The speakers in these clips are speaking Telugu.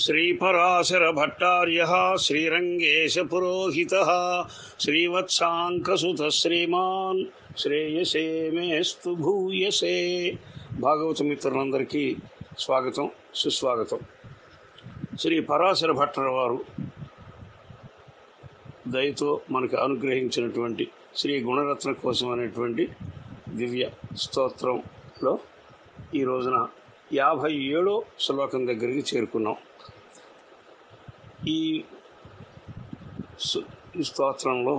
श्रीपराशर भट्टार्यः श्रीरंगेश पुरोहितः श्रीवत्सांकसुतः श्रीमान् श्रेयसे मेस्तु भूयसे। భాగవత మిత్రులందరికీ స్వాగతం సుస్వాగతం. శ్రీ పరాశర భట్టర్ వారు దయతో మనకు అనుగ్రహించినటువంటి శ్రీ గుణరత్న కోసం అనేటువంటి దివ్య స్తోత్రంలో ఈ రోజున 57వ శ్లోకం దగ్గరికి చేరుకున్నాం. ఈ స్తోత్రంలో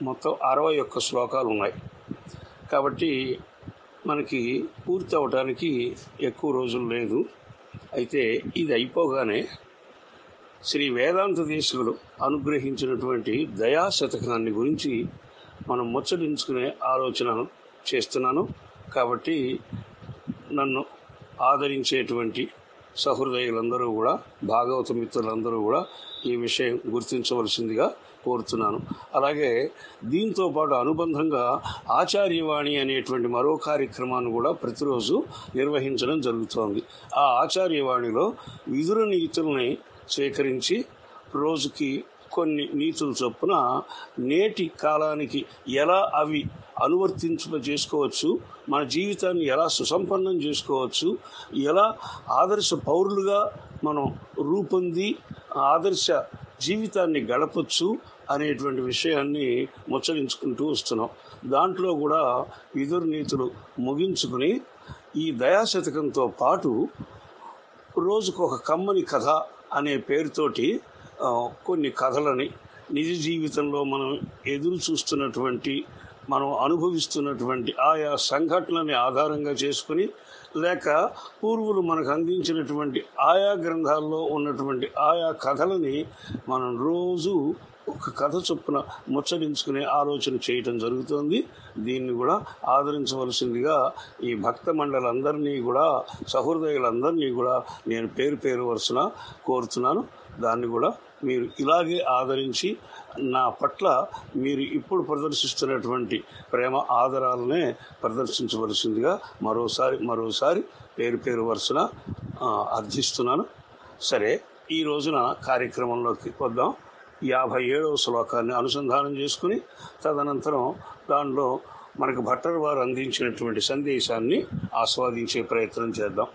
మొత్తం 61 శ్లోకాలు ఉన్నాయి కాబట్టి మనకి పూర్తి అవడానికి ఎక్కువ రోజులు లేదు. అయితే ఇది అయిపోగానే శ్రీ వేదాంత దేశికులు అనుగ్రహించినటువంటి దయాశతకాన్ని గురించి మనం ముచ్చటించుకునే ఆలోచనను చేస్తున్నాను. కాబట్టి నన్ను ఆదరించేటువంటి సహృదయులందరూ కూడా, భాగవత మిత్రులందరూ కూడా ఈ విషయం గుర్తించవలసిందిగా కోరుతున్నాను. అలాగే దీంతో పాటు అనుబంధంగా ఆచార్యవాణి అనేటువంటి మరో కార్యక్రమాన్ని కూడా ప్రతిరోజు నిర్వహించడం జరుగుతోంది. ఆ ఆచార్యవాణిలో విదుర నీతుల్ని స్వీకరించి రోజుకి కొన్ని నీతుల చొప్పున నేటి కాలానికి ఎలా అవి అనువర్తింపజేసుకోవచ్చు, మన జీవితాన్ని ఎలా సుసంపన్నం చేసుకోవచ్చు, ఎలా ఆదర్శ పౌరులుగా మనం రూపొంది ఆదర్శ జీవితాన్ని గడపచ్చు అనేటువంటి విషయాన్ని ముచ్చరించుకుంటూ వస్తున్నాం. దాంట్లో కూడా విదుర నీతులు ముగించుకుని ఈ దయాశతకంతో పాటు రోజుకు ఒక కమ్మని కథ అనే పేరుతోటి కొన్ని కథలని నిజ జీవితంలో మనం ఎదురు చూస్తున్నటువంటి, మనం అనుభవిస్తున్నటువంటి ఆయా సంఘటనని ఆధారంగా చేసుకుని, లేక పూర్వులు మనకు అందించినటువంటి ఆయా గ్రంథాల్లో ఉన్నటువంటి ఆయా కథలని మనం రోజు ఒక కథ చొప్పున ముచ్చరించుకునే ఆలోచన చేయటం జరుగుతుంది. దీన్ని కూడా ఆదరించవలసిందిగా ఈ భక్త మండలందరినీ కూడా, సహృదయులందరినీ కూడా నేను పేరు పేరు వరుసన కోరుతున్నాను. దాన్ని కూడా మీరు ఇలాగే ఆదరించి నా పట్ల మీరు ఇప్పుడు ప్రదర్శిస్తున్నటువంటి ప్రేమ ఆదరాలనే ప్రదర్శించవలసిందిగా మరోసారి పేరు పేరు వరుసన అర్థిస్తున్నాను. సరే, ఈ రోజున కార్యక్రమంలోకి వద్దాం. 57వ శ్లోకాన్ని అనుసంధానం చేసుకుని తదనంతరం దానిలో మనకు భట్టర్ వారు అందించినటువంటి సందేశాన్ని ఆస్వాదించే ప్రయత్నం చేద్దాం.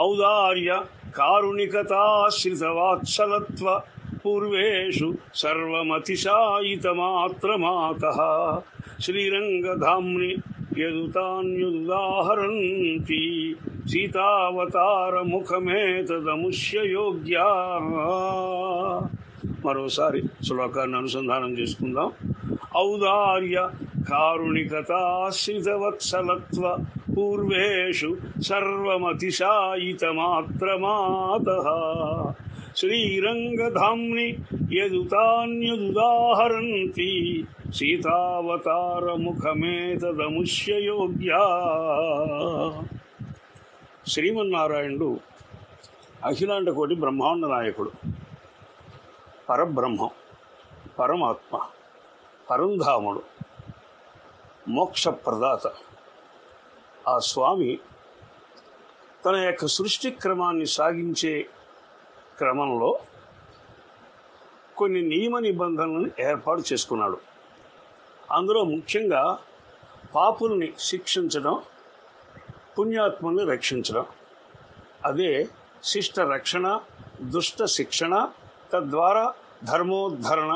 ఔదార్య కారుణికతాశ్రితవాత్సలత్వ పూర్వేషు సర్వమతిశాయితమాత్రమాతః శ్రీరంగధామ్ని యదుతాన్యుదాహరంతి సీతావతారముఖమేతదముష్యయోగ్యా. మరోసారి శ్లోకాన్ని అనుసంధానం చేసుకుందాం. ఔదార్య కారుణికతాశ్రితవత్సలత్వ పూర్వేషు సర్వమతిశాయితమాత్రమాతః శ్రీరంగధామ్ని యదుతాన్యుదాహరంతి సీతావతారముఖమేతదముష్యయోగ్యా. శ్రీమన్నారాయణుడు అఖిలాండ కోటి బ్రహ్మాండ నాయకుడు, పరబ్రహ్మం, పరమాత్మ, పరంధాముడు, మోక్షప్రదాత. ఆ స్వామి తన యొక్క సృష్టి క్రమాన్ని సాగించే క్రమంలో కొన్ని నియమ నిబంధనలను ఏర్పాటు చేసుకున్నాడు. అందులో ముఖ్యంగా పాపుల్ని శిక్షించడం, పుణ్యాత్ముల్ని రక్షించడం. అదే శిష్ట రక్షణ, దుష్ట శిక్షణ, తద్వారా ధర్మోద్ధరణ.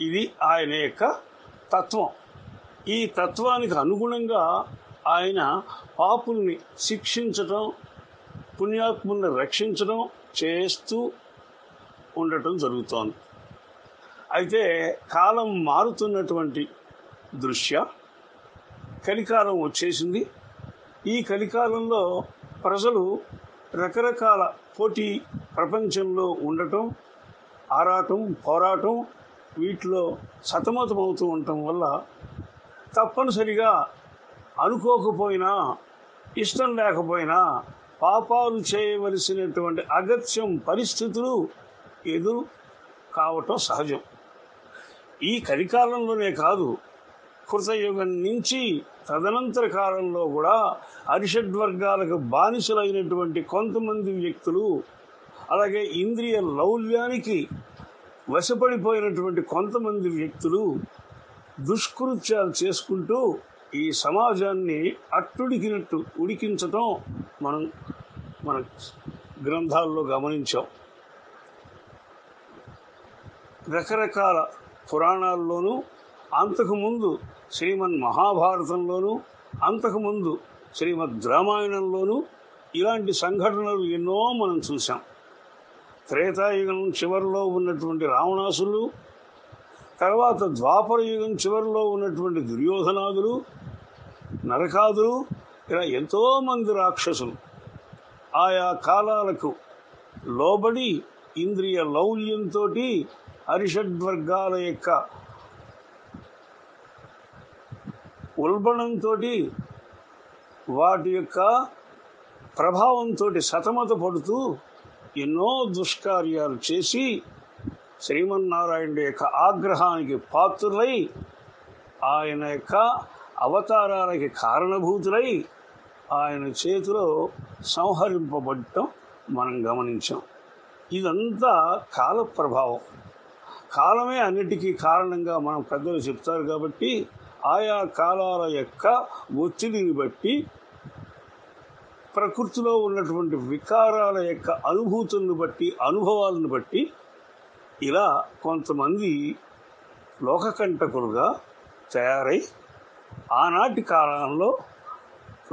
ఇది ఆయన యొక్క తత్వం. ఈ తత్వానికి అనుగుణంగా ఆయన పాపుల్ని శిక్షించడం, పుణ్యాత్ముల్ని రక్షించడం చేస్తూ ఉండటం జరుగుతోంది. అయితే కాలం మారుతున్నటువంటి దృష్ట్యా కలికాలం వచ్చేసింది. ఈ కలికాలంలో ప్రజలు రకరకాల పోటీ ప్రపంచంలో ఉండటం, ఆరాటం, పోరాటం, వీటిలో సతమతమవుతూ ఉండటం వల్ల తప్పనిసరిగా అనుకోకపోయినా, ఇష్టం లేకపోయినా పాపాలు చేయవలసినటువంటి అగత్యం పరిస్థితులు ఎదురు కావటం సహజం. ఈ కలికాలంలోనే కాదు, కృతయుగం నుంచి తదనంతర కాలంలో కూడా అరిషడ్వర్గాలకు బానిసలైనటువంటి కొంతమంది వ్యక్తులు అలాగే ఇంద్రియ లౌల్యానికి వశపడిపోయినటువంటి కొంతమంది వ్యక్తులు దుష్కృత్యాలు చేసుకుంటూ ఈ సమాజాన్ని అట్టుడికినట్టు ఉడికించటం మన గ్రంథాల్లో గమనించాం. రకరకాల పురాణాల్లోనూ, అంతకుముందు శ్రీమన్ మహాభారతంలోనూ, అంతకుముందు శ్రీమద్ రామాయణంలోనూ ఇలాంటి సంఘటనలు ఎన్నో మనం చూసాం. త్రేతాయుగం చివరిలో ఉన్నటువంటి రావణాసులు, తర్వాత ద్వాపర యుగం చివరిలో ఉన్నటువంటి దుర్యోధనాదులు, నరకాదులు, ఇలా ఎంతోమంది రాక్షసులు ఆయా కాలాలకు లోబడి ఇంద్రియ లౌల్యంతో అరిషడ్వర్గాల యొక్క ఉల్బణంతో వాటి యొక్క ప్రభావంతో సతమతపడుతూ ఎన్నో దుష్కార్యాలు చేసి శ్రీమన్నారాయణుడి యొక్క ఆగ్రహానికి పాత్రులై ఆయన యొక్క అవతారాలకి కారణభూతులై ఆయన చేతిలో సంహరింపబడటం మనం గమనించాం. ఇదంతా కాల ప్రభావం. కాలమే అన్నిటికీ కారణంగా మనం పెద్దలు చెప్తారు కాబట్టి ఆయా కాలాల యొక్క ఒత్తిడిని బట్టి, ప్రకృతిలో ఉన్నటువంటి వికారాల యొక్క అనుభూతులను బట్టి, అనుభవాలను బట్టి ఇలా కొంతమంది లోకకంటకులుగా తయారై ఆనాటి కాలంలో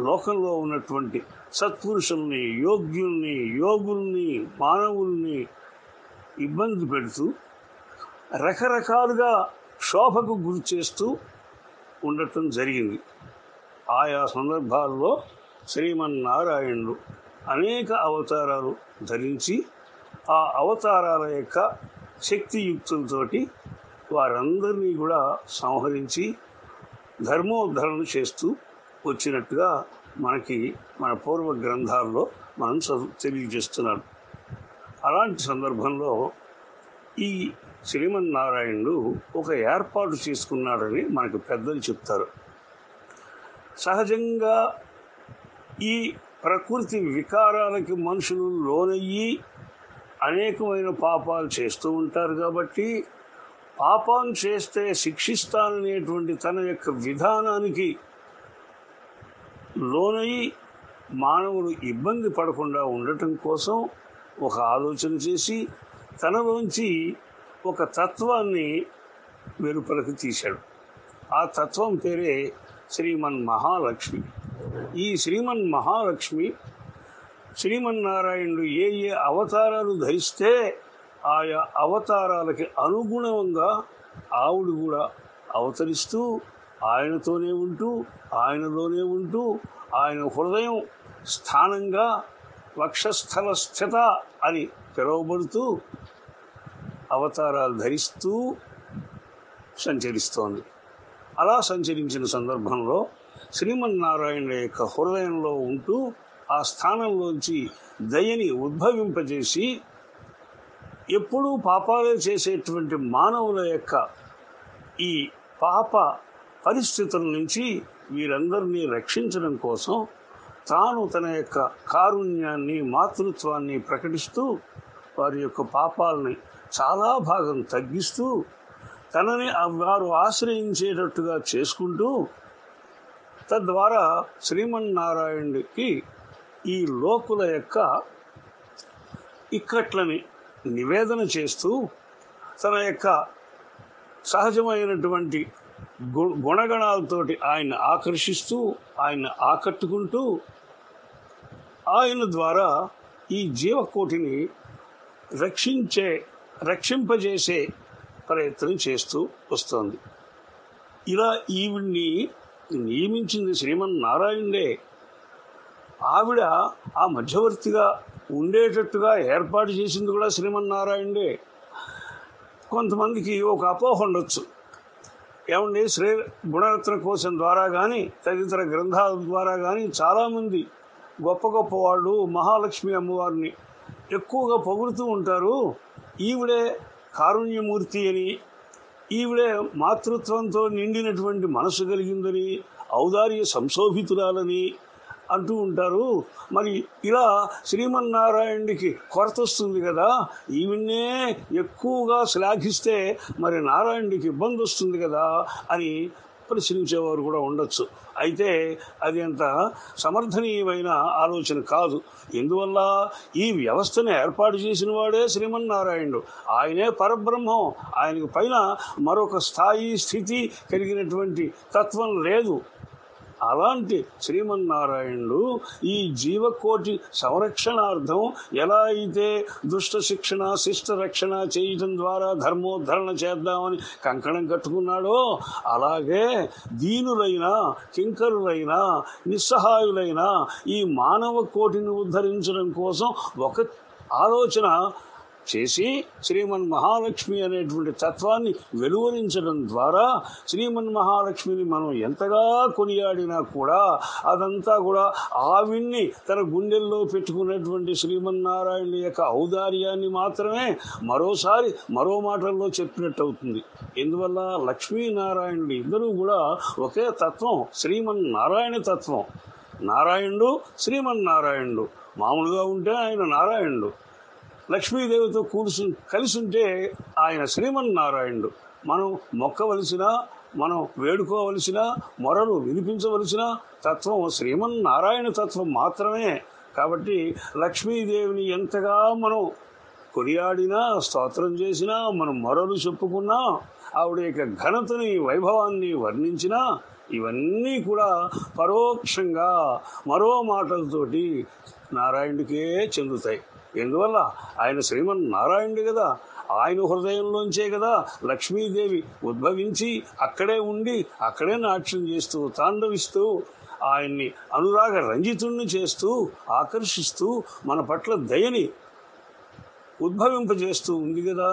లోకంలో ఉన్నటువంటి సత్పురుషుల్ని, యోగ్యుల్ని, యోగుల్ని, మానవుల్ని ఇబ్బంది పెడుతూ రకరకాలుగా శోభకు గురి చేస్తూ ఉండటం జరిగింది. ఆయా సందర్భాల్లో శ్రీమన్నారాయణుడు అనేక అవతారాలు ధరించి ఆ అవతారాల యొక్క శక్తియుక్తులతోటి వారందరినీ కూడా సంహరించి ధర్మోద్ధరణ చేస్తూ వచ్చినట్టుగా మన పూర్వ గ్రంథాల్లో మనం తెలియజేస్తున్నాడు. అలాంటి సందర్భంలో ఈ శ్రీమన్నారాయణుడు ఒక ఏర్పాటు చేసుకున్నాడని మనకు పెద్దలు చెప్తారు. సహజంగా ఈ ప్రకృతి వికారాలకి మనుషులు లోనయ్యి అనేకమైన పాపాలు చేస్తూ ఉంటారు కాబట్టి పాపం చేస్తే శిక్షిస్తాననేటువంటి తన యొక్క విధానానికి లోనయ్యి మానవులు ఇబ్బంది పడకుండా ఉండటం కోసం ఒక ఆలోచన చేసి తనలోంచి ఒక తత్వాన్ని వెలుపలకు తీశాడు. ఆ తత్వం పేరే శ్రీమన్ మహాలక్ష్మి. ఈ శ్రీమన్ మహాలక్ష్మి శ్రీమన్నారాయణుడు ఏ ఏ అవతారాలు ధరిస్తే ఆయా అవతారాలకి అనుగుణంగా ఆవిడ కూడా అవతరిస్తూ ఆయనతోనే ఉంటూ, ఆయనలోనే ఉంటూ, ఆయన హృదయం స్థానంగా వక్షస్థల స్థిత అని పిలువబడుతూ అవతారాలు ధరిస్తూ సంచరిస్తోంది. అలా సంచరించిన సందర్భంలో శ్రీమన్నారాయణ యొక్క హృదయంలో ఉంటూ ఆ స్థానంలోంచి దయని ఉద్భవింపజేసి ఎప్పుడూ పాపాలే చేసేటువంటి మానవుల యొక్క ఈ పాప పరిస్థితుల నుంచి వీరందరినీ రక్షించడం కోసం తాను తన యొక్క కారుణ్యాన్ని, మాతృత్వాన్ని ప్రకటిస్తూ వారి యొక్క పాపాలని చాలా భాగం తగ్గిస్తూ తనని వారు ఆశ్రయించేటట్టుగా చేసుకుంటూ తద్వారా శ్రీమన్నారాయణుడికి ఈ లోకుల యొక్క ఇక్కట్లని నివేదన చేస్తూ తన యొక్క సహజమైనటువంటి గుణగణాలతోటి ఆయన ఆకర్షిస్తూ ఆయన ఆకట్టుకుంటూ ఆయన ద్వారా ఈ జీవకోటిని రక్షింపజేసే ప్రయత్నం చేస్తూ వస్తోంది. ఇలా ఈవిడ్ని నియమించింది శ్రీమన్నారాయణుడే. ఆవిడ ఆ మధ్యవర్తిగా ఉండేటట్టుగా ఏర్పాటు చేసింది కూడా శ్రీమన్నారాయణుడే. కొంతమందికి ఒక అపోహ ఉండొచ్చు, ఏమండి శ్రీ గుణరత్న కోశం ద్వారా కానీ తదితర గ్రంథాల ద్వారా కానీ చాలామంది గొప్ప గొప్ప వాళ్ళు మహాలక్ష్మి అమ్మవారిని ఎక్కువగా పొగుడుతూ ఉంటారు. ఈవిడే కారుణ్యమూర్తి అని, ఈవిడే మాతృత్వంతో నిండినటువంటి మనసు కలిగిందని, ఔదార్య సంశోభితురాలని, అంటూ ఉంటారు. మరి ఇలా శ్రీమన్నారాయణుడికి కొరత వస్తుంది కదా, ఈవిన్నే ఎక్కువగా శ్లాఘిస్తే మరి నారాయణుడికి ఇబ్బంది వస్తుంది కదా అని ప్రశ్నించేవారు కూడా ఉండొచ్చు. అయితే అది అంత సమర్థనీయమైన ఆలోచన కాదు. ఎందువల్ల ఈ వ్యవస్థను ఏర్పాటు చేసిన వాడే శ్రీమన్నారాయణుడు. ఆయనే పరబ్రహ్మం. ఆయనకు పైన మరొక స్థాయి స్థితి కలిగినటువంటి తత్వం లేదు. అలాంటి శ్రీమన్నారాయణుడు ఈ జీవకోటి సంరక్షణార్థం ఎలా అయితే దుష్ట శిక్షణ శిష్ట రక్షణ చేయటం ద్వారా ధర్మోద్ధరణ చేద్దామని కంకణం కట్టుకున్నాడో, అలాగే దీనులైన కింకరులైన నిస్సహాయులైన ఈ మానవ కోటిని ఉద్ధరించడం కోసం ఒక ఆలోచన చేసి శ్రీమన్ మహాలక్ష్మి అనేటువంటి తత్వాన్ని వెలువరించడం ద్వారా శ్రీమన్ మహాలక్ష్మిని మనం ఎంతగా కొనియాడినా కూడా అదంతా కూడా ఆవిడ్ని తన గుండెల్లో పెట్టుకున్నటువంటి శ్రీమన్నారాయణ యొక్క ఔదార్యాన్ని మాత్రమే మరోసారి మరో మాటల్లో చెప్పినట్టు అవుతుంది. ఎందువల్ల లక్ష్మీనారాయణుడు ఇద్దరూ కూడా ఒకే తత్వం, శ్రీమన్నారాయణ తత్వం. నారాయణుడు శ్రీమన్నారాయణుడు. మామూలుగా ఉంటే ఆయన నారాయణుడు, లక్ష్మీదేవితో కలిసి ఉంటే ఆయన శ్రీమన్నారాయణుడు. మనం మొక్కవలసిన, మనం వేడుకోవలసిన, మొరలు వినిపించవలసిన తత్వం శ్రీమన్నారాయణ తత్వం మాత్రమే. కాబట్టి లక్ష్మీదేవిని ఎంతగా మనం కొనియాడినా, స్తోత్రం చేసినా, మనం మొరలు చెప్పుకున్నా, ఆవిడ యొక్క ఘనతని వైభవాన్ని వర్ణించినా, ఇవన్నీ కూడా పరోక్షంగా మరో మాటలతోటి నారాయణుడికే చెందుతాయి. ఎందువల్ల ఆయన శ్రీమన్నారాయణుడు కదా. ఆయన హృదయంలోంచే కదా లక్ష్మీదేవి ఉద్భవించి అక్కడే ఉండి అక్కడే నాట్యం చేస్తూ తాండవిస్తూ ఆయన్ని అనురాగ రంజితుణ్ణి చేస్తూ ఆకర్షిస్తూ మన పట్ల దయని ఉద్భవింపజేస్తూ ఉంది కదా.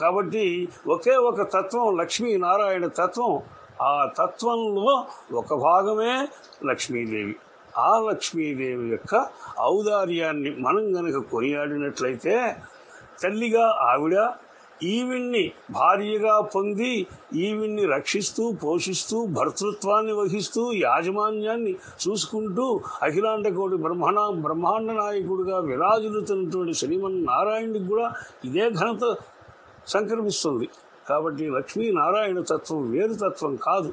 కాబట్టి ఒకే ఒక తత్వం లక్ష్మీనారాయణ తత్వం. ఆ తత్వంలో ఒక భాగమే లక్ష్మీదేవి. ఆ లక్ష్మీదేవి యొక్క ఔదార్యాన్ని మనం గనక కొనియాడినట్లయితే, తల్లిగా ఆవిడ ఈవిడ్ని భార్యగా పొంది ఈవిడ్ని రక్షిస్తూ పోషిస్తూ భర్తృత్వాన్ని వహిస్తూ యాజమాన్యాన్ని చూసుకుంటూ అఖిలాండకోటి బ్రహ్మాండ నాయకుడిగా విరాజిల్లుతున్నటువంటి శ్రీమన్నారాయణుడికి కూడా ఇదే ఘనత సంక్రమిస్తుంది. కాబట్టి లక్ష్మీనారాయణ తత్వం వేరు తత్వం కాదు,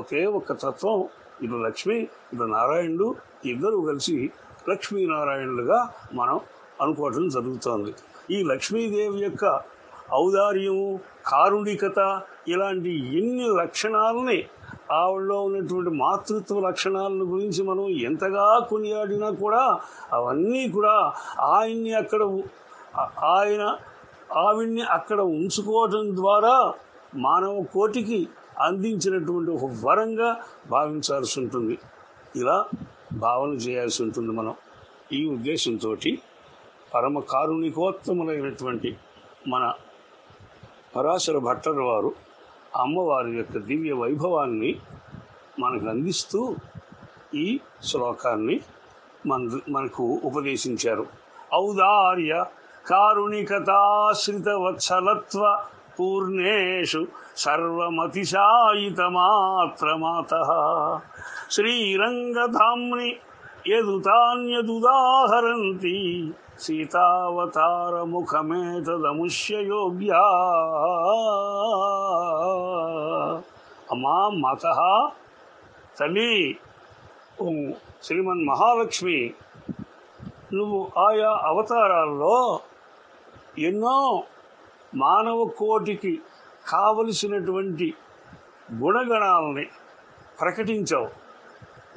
ఒకే ఒక్క తత్వం. ఇటు లక్ష్మి ఇటు నారాయణుడు ఇద్దరు కలిసి లక్ష్మీనారాయణులుగా మనం అనుకోవటం జరుగుతోంది. ఈ లక్ష్మీదేవి యొక్క ఔదార్యము, కారుణికత ఇలాంటి ఎన్ని లక్షణాలని, ఆవిడలో ఉన్నటువంటి మాతృత్వ లక్షణాలను గురించి మనం ఎంతగా కొనియాడినా కూడా అవన్నీ కూడా ఆవిడ్ని అక్కడ ఉంచుకోవడం ద్వారా మానవ కోటికి అందించినటువంటి ఒక వరంగా భావించాల్సి ఉంటుంది. ఇలా భావన చేయాల్సి ఉంటుంది మనం. ఈ ఉద్దేశంతో పరమ కారుణికోత్తములైనటువంటి మన పరాశర భట్టర్ వారు అమ్మవారి యొక్క దివ్య వైభవాన్ని మనకు అందిస్తూ ఈ శ్లోకాన్ని మనకు ఉపదేశించారు. ఔదార్య కారుణికతాశ్రిత వత్సలత్వ పూర్ణేషు సర్వమతిశాయితమాత్రమాతః శ్రీరంగధామ్ని యదుతాన్యదుదాహరంతి సీతావతారముఖమేతదముష్యయోగ్యా. అమ్మా మాతః, తల్లి, ఓ శ్రీమన్ మహాలక్ష్మి, నువ్వు ఆయా అవతారాల్లో ఎన్నో మానవ కోటికి కావలసినటువంటి గుణగణాలని ప్రకటించావు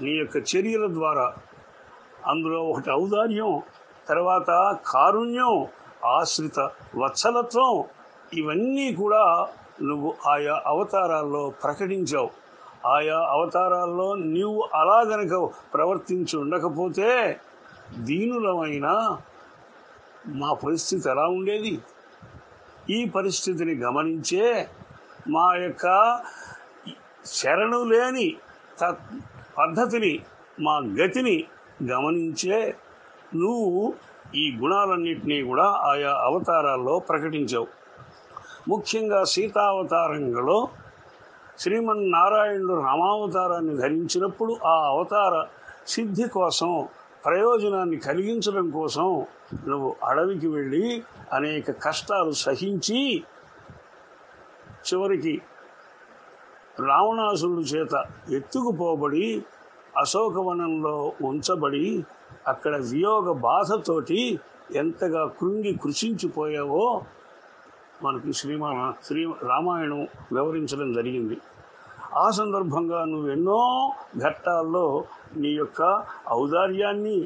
నీ యొక్క చర్యల ద్వారా. అందులో ఒకటి ఔదార్యం, తర్వాత కారుణ్యం, ఆశ్రిత వత్సలత్వం, ఇవన్నీ కూడా నువ్వు ఆయా అవతారాల్లో ప్రకటించావు. ఆయా అవతారాల్లో నీవు అలా గనక ప్రవర్తించి ఉండకపోతే దీనులమైన మా పరిస్థితి ఎలా ఉండేది? ఈ పరిస్థితిని గమనించే మా యొక్క శరణు లేని పద్ధతిని, మా గతిని గమనించే నువ్వు ఈ గుణాలన్నింటినీ కూడా ఆయా అవతారాల్లో ప్రకటించావు. ముఖ్యంగా సీతావతారంలో శ్రీమన్నారాయణుడు రామావతారాన్ని ధరించినప్పుడు ఆ అవతార సిద్ధి కోసం, ప్రయోజనాన్ని కలిగించడం కోసం నువ్వు అడవికి వెళ్ళి అనేక కష్టాలు సహించి చివరికి రావణాసురుడి చేత ఎత్తుకుపోబడి అశోకవనంలో ఉంచబడి అక్కడ వియోగ బాధతోటి ఎంతగా కృంగి కృషించిపోయావో మనకి శ్రీ రామాయణం వివరించడం జరిగింది. ఆ సందర్భంగా నువ్వెన్నో ఘట్టాల్లో నీ యొక్క ఔదార్యాన్ని,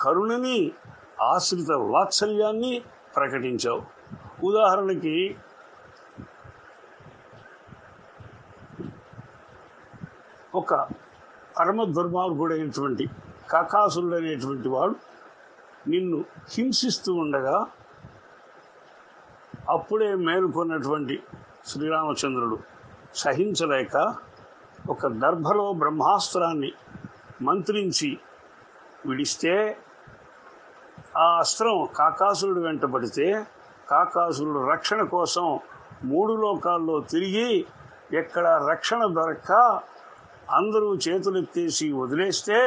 కరుణని, ఆశ్రిత వాత్సల్యాన్ని ప్రకటించావు. ఉదాహరణకి ఒక పరమ దుర్మార్గుడైనటువంటి కాకాసురుడు అనేటువంటి వాడు నిన్ను హింసిస్తూ ఉండగా అప్పుడే మేలుకొన్నటువంటి శ్రీరామచంద్రుడు సహించలేక ఒక దర్భలో బ్రహ్మాస్త్రాన్ని మంత్రించి విడిస్తే ఆ అస్త్రం కాకాసురుడు వెంటబడితే కాకాసురుడు రక్షణ కోసం 3 లోకాల్లో తిరిగి ఎక్కడ రక్షణ దొరక్క అందరూ చేతులెత్తేసి వదిలేస్తే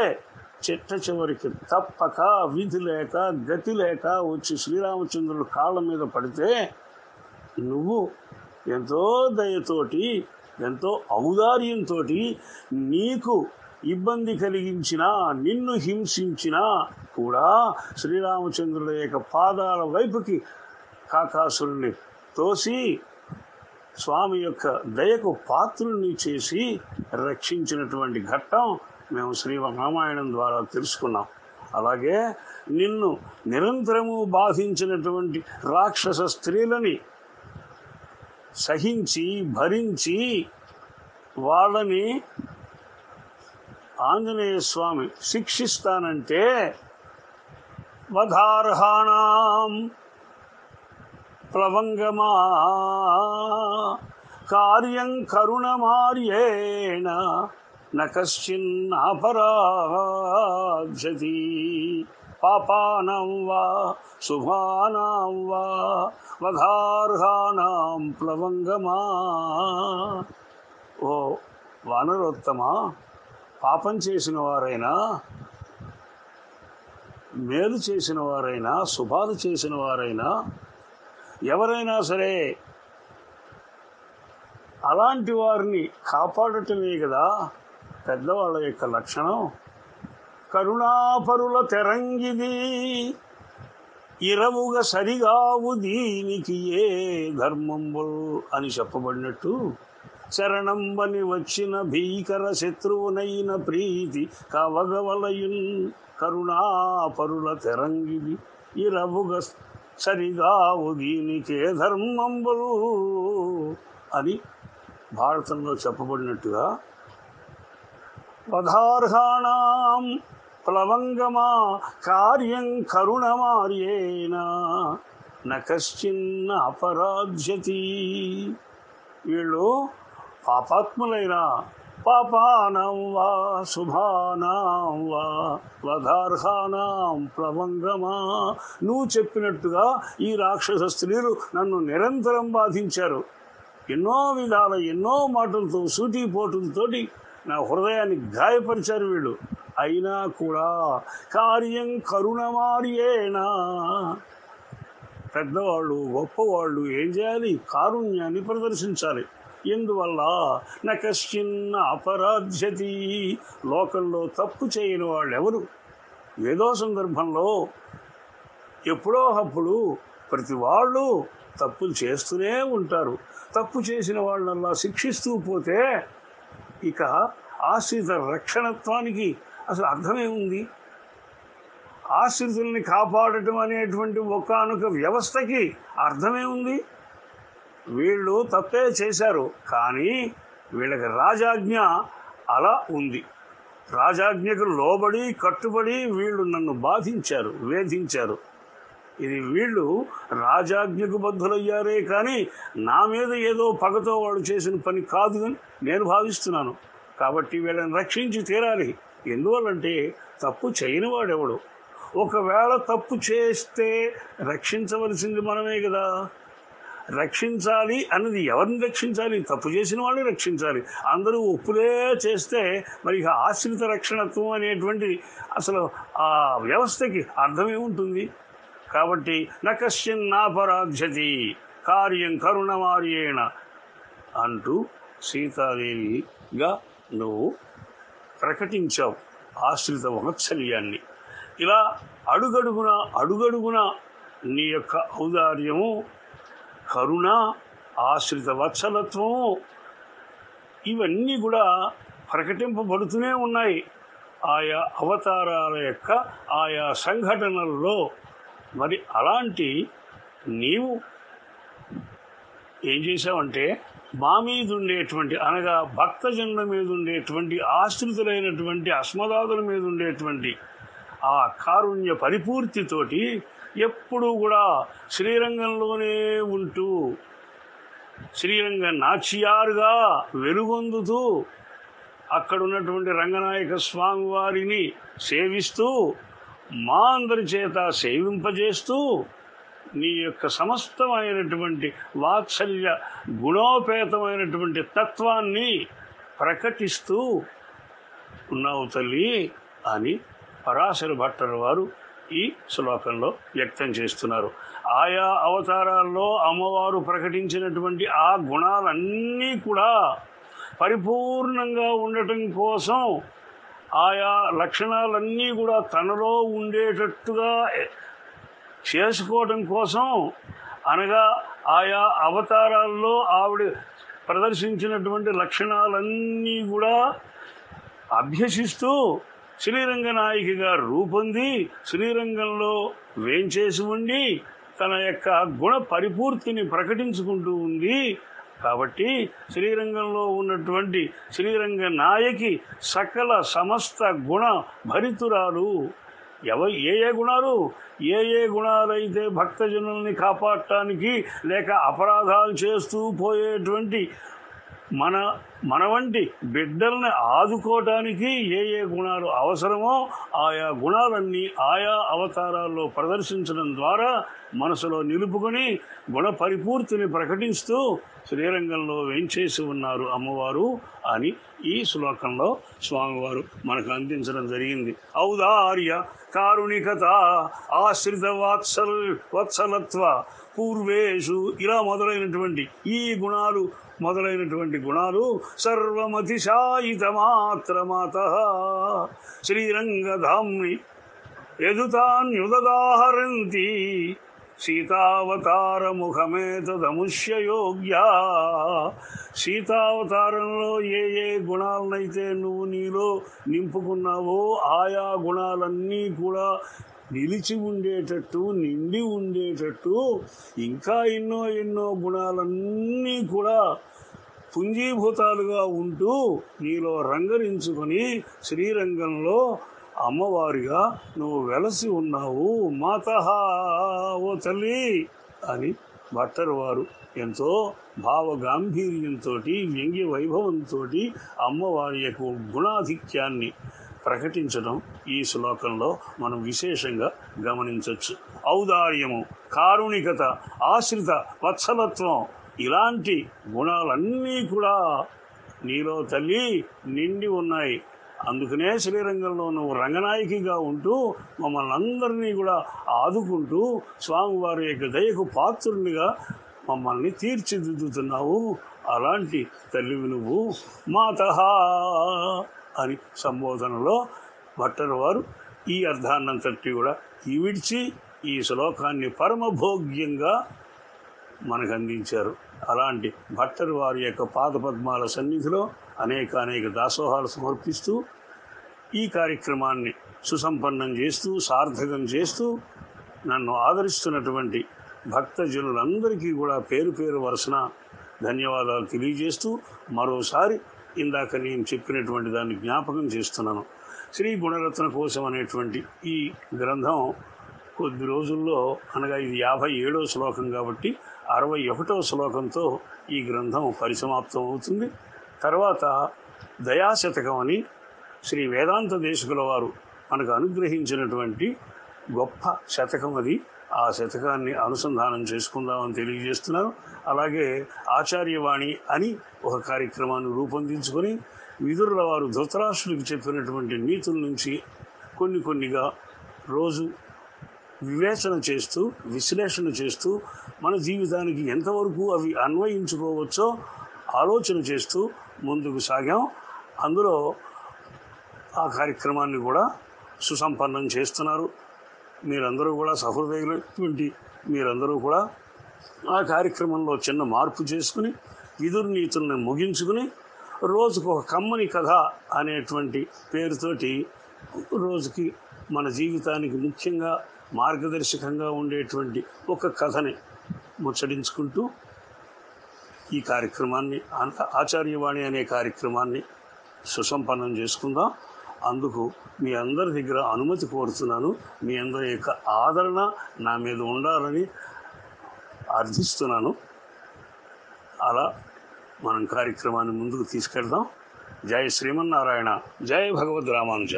చిట్ట చివరికి తప్పక విధి లేక గతి లేక వచ్చి శ్రీరామచంద్రుడు కాళ్ళ మీద పడితే నువ్వు ఎంతో దయతోటి, ఎంతో ఔదార్యంతో నీకు ఇబ్బంది కలిగించినా, నిన్ను హింసించినా కూడా శ్రీరామచంద్రుడి యొక్క పాదాల వైపుకి కాకాసురుణ్ణి తోసి స్వామి యొక్క దయకు పాత్రుల్ని చేసి రక్షించినటువంటి ఘట్టం మేము శ్రీరామాయణం ద్వారా తెలుసుకున్నాం. అలాగే నిన్ను నిరంతరము బాధించినటువంటి రాక్షస స్త్రీలని సహించి భరించి వాళ్ళని ఆంజనేయ స్వామి శిక్షిస్తానంటే వధార్హాణం ప్లవంగమా కార్యం కరుణమార్యేణ న కశ్చిన్నపరాధ్యతి పాపానాం వా శుభానాం వా వధార్హాణం ప్లవంగమా. ఓ వానరోత్తమా, పాపం చేసిన వారైనా, మేలు చేసిన వారైనా, శుభాలు చేసిన వారైనా, ఎవరైనా సరే అలాంటి వారిని కాపాడటమే కదా పెద్దవాళ్ళ యొక్క లక్షణం. కరుణాపరుల తెరంగిది ఇరవుగ సరిగావు దీనికి ఏ ధర్మంబుల్ అని చెప్పబడినట్టు, శరణంబని వచ్చిన భీకర శత్రువునైన ప్రీతి కవగవలయున్ కరుణాపరుల తెరంగిది ఇరవుగ సరిగావు దీనికే ధర్మంబుల్ అని భారతంలో చెప్పబడినట్టుగా వధార్హాణం ప్లవంగమా కార్యం కరుణమార్యేణ న కశ్చిన్న అపరాధ్యతి. వీళ్ళు పాపాత్ములైన పాపానాం వా శుభానాం వా వధార్హాణం ప్లవంగమా. నువ్వు చెప్పినట్టుగా ఈ రాక్షస స్త్రీలు నన్ను నిరంతరం బాధించారు. ఎన్నో విధాల, ఎన్నో మాటలతో, సూటిపోటులతోటి నా హృదయాన్ని గాయపరిచారు వీళ్ళు. అయినా కూడా కార్యం కరుణమార్యేనా, పెద్దవాళ్ళు గొప్పవాళ్ళు ఏం చేయాలి? కారుణ్యాన్ని ప్రదర్శించాలి. ఎందువల్ల న కశ్చిన్న అపరాధ్యతి, లోకంలో తప్పు చేయని వాళ్ళు ఎవరు? ఏదో సందర్భంలో ఎప్పుడో అప్పుడు ప్రతి వాళ్ళు తప్పులు చేస్తూనే ఉంటారు. తప్పు చేసిన వాళ్ళల్లా శిక్షిస్తూ పోతే ఇక ఆశ్రిత రక్షణత్వానికి అసలు అర్థమేముంది? ఆశ్రితుల్ని కాపాడటం అనేటువంటి ఒకానొక వ్యవస్థకి అర్థమేముంది? వీళ్ళు తప్పే చేశారు, కానీ వీళ్ళకి రాజాజ్ఞ అలా ఉంది. రాజాజ్ఞకు లోబడి కట్టుబడి వీళ్ళు నన్ను బాధించారు, వేధించారు. ఇది వీళ్ళు రాజాజ్ఞకు బద్ధులయ్యారే కానీ నా మీద ఏదో పగతో వాళ్ళు చేసిన పని కాదు అని నేను భావిస్తున్నాను. కాబట్టి వీళ్ళని రక్షించి తీరాలి. ఎందువల్లంటే తప్పు చేయని వాడెవడు. ఒకవేళ తప్పు చేస్తే రక్షించవలసింది మనమే కదా. రక్షించాలి అన్నది ఎవరిని రక్షించాలి? తప్పు చేసిన వాళ్ళని రక్షించాలి. అందరూ ఒప్పులే చేస్తే మరి ఇక ఆశ్రిత రక్షణత్వం అనేటువంటి అసలు ఆ వ్యవస్థకి అర్థమేముంటుంది? కాబట్టి నకశ్చిన్నాపరాధ్యతి కార్యం కరుణమార్యేణ అంటూ సీతాదేవిగా నువ్వు ప్రకటించావు ఆశ్రిత వాత్సల్యాన్ని. ఇలా అడుగడుగున నీ యొక్క ఔదార్యము, కరుణ, ఆశ్రిత వత్సలత్వము ఇవన్నీ కూడా ప్రకటింపబడుతూనే ఉన్నాయి ఆయా అవతారాల యొక్క ఆయా సంఘటనల్లో. మరి అలాంటి నీవు ఏం చేశావంటే మా మీద ఉండేటువంటి అనగా భక్తజనుల మీద ఉండేటువంటి ఆశ్రితులైనటువంటి అస్మదాదుల మీద ఉండేటువంటి ఆ కారుణ్య పరిపూర్తితోటి ఎప్పుడూ కూడా శ్రీరంగంలోనే ఉంటూ శ్రీరంగ నాచ్యారుగా వెలుగొందుతూ అక్కడ ఉన్నటువంటి రంగనాయక స్వామి వారిని సేవిస్తూ మా అందరి చేత సేవింపజేస్తూ నీ యొక్క సమస్తమైనటువంటి వాత్సల్య గుణోపేతమైనటువంటి తత్వాన్ని ప్రకటిస్తూ ఉన్నావు తల్లి అని పరాశర భట్టర్ వారు ఈ శ్లోకంలో వ్యక్తం చేస్తున్నారు. ఆయా అవతారాల్లో అమ్మవారు ప్రకటించినటువంటి ఆ గుణాలన్నీ కూడా పరిపూర్ణంగా ఉండటం కోసం, ఆయా లక్షణాలన్నీ కూడా తనలో ఉండేటట్టుగా చేసుకోవటం కోసం, అనగా ఆయా అవతారాల్లో ఆవిడ ప్రదర్శించినటువంటి లక్షణాలన్నీ కూడా అభ్యసిస్తూ శ్రీరంగనాయికగా రూపొంది శ్రీరంగంలో వేంచేసి ఉండి తన యొక్క గుణ పరిపూర్తిని ప్రకటించుకుంటూ ఉంది. కాబట్టి శ్రీరంగంలో ఉన్నటువంటి శ్రీరంగ నాయకి సకల సమస్త గుణ భరితురాలు. ఏ గుణాలు? ఏ గుణాలైతే భక్తజనుల్ని కాపాడటానికి లేక అపరాధాలు చేస్తూ పోయేటువంటి మన వంటి బిడ్డల్ని ఆదుకోవటానికి ఏ గుణాలు అవసరమో ఆయా గుణాలన్నీ ఆయా అవతారాల్లో ప్రదర్శించడం ద్వారా మనసులో నిలుపుకొని గుణ పరిపూర్తిని ప్రకటిస్తూ శ్రీరంగంలో వేంచేసి ఉన్నారు అమ్మవారు అని ఈ శ్లోకంలో స్వామివారు మనకు అందించడం జరిగింది. ఔదార్య, కారుణికత, ఆశ్రిత వత్సలత్వ, పూర్వేషు ఇలా మొదలైనటువంటి ఈ గుణాలు మొదలైనటువంటి గుణాలు సర్వమతిశాయిత మాత్రమాత శ్రీరంగధామ్ని యదుతాన్యుదాహరంతి సీతావతార ముఖమేతదముష్యయోగ్యా. సీతావతారంలో ఏ గుణాలనైతే నువ్వు నీలో నింపుకున్నావో ఆయా గుణాలన్నీ కూడా నిలిచి ఉండేటట్టు, నిండి ఉండేటట్టు ఇంకా ఎన్నో గుణాలన్నీ కూడా పుంజీభూతాలుగా ఉంటూ నీలో రంగరించుకొని శ్రీరంగంలో అమ్మవారిగా నువ్వు వెలసి ఉన్నావు. మాతః, ఓ తల్లి అని భట్టర్ వారు ఎంతో భావగాంభీర్యంతో వ్యంగ్య వైభవంతో అమ్మవారి యొక్క గుణాధిక్యాన్ని ప్రకటించడం ఈ శ్లోకంలో మనం విశేషంగా గమనించవచ్చు. ఔదార్యము, కారుణికత, ఆశ్రిత వత్సలత్వం ఇలాంటి గుణాలన్నీ కూడా నీలో తల్లి నిండి ఉన్నాయి. అందుకనే శ్రీరంగంలో నువ్వు రంగనాయకిగా ఉంటూ మమ్మల్ని అందరినీ కూడా ఆదుకుంటూ స్వామివారి యొక్క దయకు పాత్రునిగా మమ్మల్ని తీర్చిదిద్దుతున్నావు. అలాంటి తల్లివి నువ్వు. మాతః అని సంబోధనలో భట్టర్ వారు ఈ అర్థాన్నంతటి కూడా విడిచి ఈ శ్లోకాన్ని పరమభోగ్యంగా మనకు అందించారు. అలాంటి భట్టర్ వారి యొక్క పాదపద్మాల సన్నిధిలో అనేక దాసోహాలు సమర్పిస్తూ ఈ కార్యక్రమాన్ని సుసంపన్నం చేస్తూ సార్థకం చేస్తూ నన్ను ఆదరిస్తున్నటువంటి భక్తజనులందరికీ కూడా పేరు వరుసన ధన్యవాదాలు తెలియజేస్తూ మరోసారి ఇందాక నేను చెప్పినటువంటి దాన్ని జ్ఞాపకం చేస్తున్నాను. శ్రీ గుణరత్న కోశం అనేటువంటి ఈ గ్రంథం కొద్ది రోజుల్లో, అనగా ఇది 57వ శ్లోకం కాబట్టి 61వ శ్లోకంతో ఈ గ్రంథం పరిసమాప్తం అవుతుంది. తర్వాత దయాశతకం అని శ్రీ వేదాంత దేశికుల వారు మనకు అనుగ్రహించినటువంటి గొప్ప శతకం అది. ఆ శతకాన్ని అనుసంధానం చేసుకుందామని తెలియజేస్తున్నాను. అలాగే ఆచార్యవాణి అని ఒక కార్యక్రమాన్ని రూపొందించుకొని విదురుల వారు ధృతరాష్ట్రుడికి చెప్పినటువంటి నీతుల నుంచి కొన్నిగా రోజు వివేచన చేస్తూ విశ్లేషణ చేస్తూ మన జీవితానికి ఎంతవరకు అవి అన్వయించుకోవచ్చో ఆలోచన చేస్తూ ముందుకు సాగాం. అందులో ఆ కార్యక్రమాన్ని కూడా సుసంపన్నం చేస్తున్నారు. మీరందరూ కూడా సహృదయులటువంటి మీరందరూ కూడా ఆ కార్యక్రమంలో చిన్న మార్పు చేసుకుని విదురు నీతుల్ని ముగించుకుని రోజుకు ఒక కమ్మని కథ అనేటువంటి పేరుతోటి రోజుకి మన జీవితానికి ముఖ్యంగా మార్గదర్శకంగా ఉండేటువంటి ఒక కథని ముచ్చడించుకుంటూ ఈ కార్యక్రమాన్ని ఆచార్యవాణి అనే కార్యక్రమాన్ని సుసంపన్నం చేసుకుందాం. అందుకు మీ అందరి దగ్గర అనుమతి కోరుతున్నాను. మీ అందరి యొక్క ఆదరణ నా మీద ఉండాలని అర్థిస్తున్నాను. అలా మనం కార్యక్రమాన్ని ముందుకు తీసుకెళ్దాం. జై శ్రీమన్నారాయణ, జై భగవద్ రామానుజ.